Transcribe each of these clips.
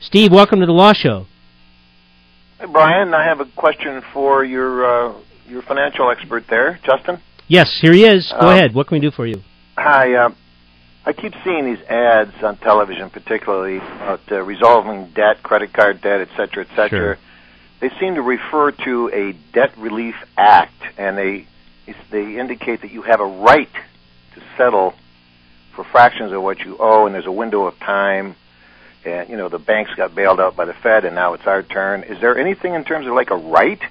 Steve, welcome to the Law Show. Hey, Brian, I have a question for your financial expert there, Justin. Yes, here he is. Go ahead. What can we do for you? Hi. I keep seeing these ads on television, particularly about resolving debt, credit card debt, et cetera, et cetera. Sure. They seem to refer to a debt relief act, and they indicate that you have a right to settle for fractions of what you owe, and there's a window of time. And, you know, the banks got bailed out by the Fed, and now it's our turn. Is there anything in terms of like a right?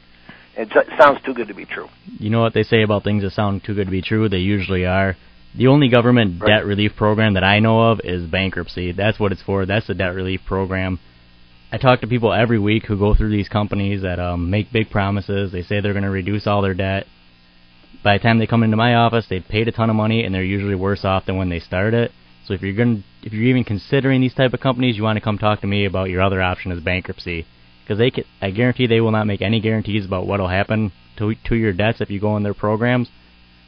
It sounds too good to be true. You know what they say about things that sound too good to be true? They usually are. The only government debt relief program that I know of is bankruptcy. That's what it's for. That's the debt relief program. I talk to people every week who go through these companies that make big promises. They say they're going to reduce all their debt. By the time they come into my office, they've paid a ton of money, and they're usually worse off than when they started. So if you're even considering these type of companies, you want to come talk to me about your other option is bankruptcy, because I guarantee they will not make any guarantees about what will happen to your debts if you go in their programs.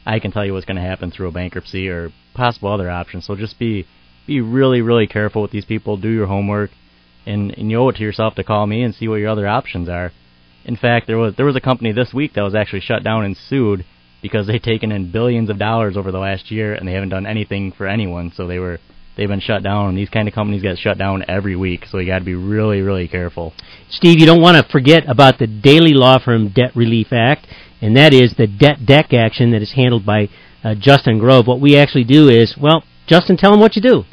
I can tell you what's going to happen through a bankruptcy or possible other options. So just be really, really careful with these people. Do your homework, and you owe it to yourself to call me and see what your other options are. In fact, there was a company this week that was actually shut down and sued because they've taken in billions of dollars over the last year, and they haven't done anything for anyone. So they've been shut down, and these kind of companies get shut down every week. So you got to be really, really careful. Steve, you don't want to forget about the Dailey Law Firm Debt Relief Act, and that is the debt deck action that is handled by Justin Grove. What we actually do is, well, Justin, tell them what you do.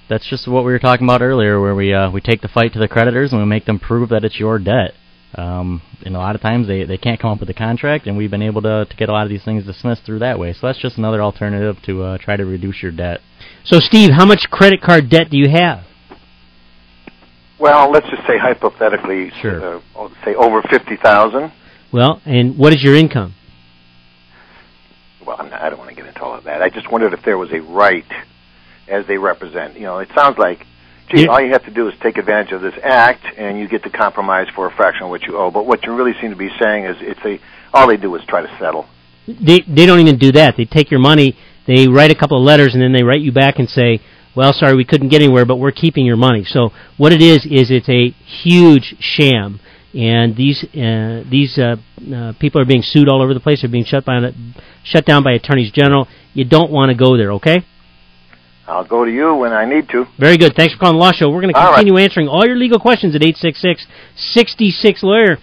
That's just what we were talking about earlier, where we take the fight to the creditors and we make them prove that it's your debt. And a lot of times they can't come up with a contract, and we've been able to get a lot of these things dismissed through that way. So that's just another alternative to try to reduce your debt. So, Steve, how much credit card debt do you have? Well, let's just say hypothetically, sure. Say over $50,000. Well, and what is your income? Well, I don't want to get into all of that. I just wondered if there was a right as they represent. You know, it sounds like, gee, all you have to do is take advantage of this act, and you get to compromise for a fraction of what you owe. But what you really seem to be saying is all they do is try to settle. They don't even do that. They take your money, they write a couple of letters, and then they write you back and say, well, sorry, we couldn't get anywhere, but we're keeping your money. So what it is it's a huge sham. And these people are being sued all over the place. They're being shut down by attorneys general. You don't want to go there, okay? I'll go to you when I need to. Very good. Thanks for calling the Law Show. We're going to continue answering all your legal questions at 866-66-LAWYER.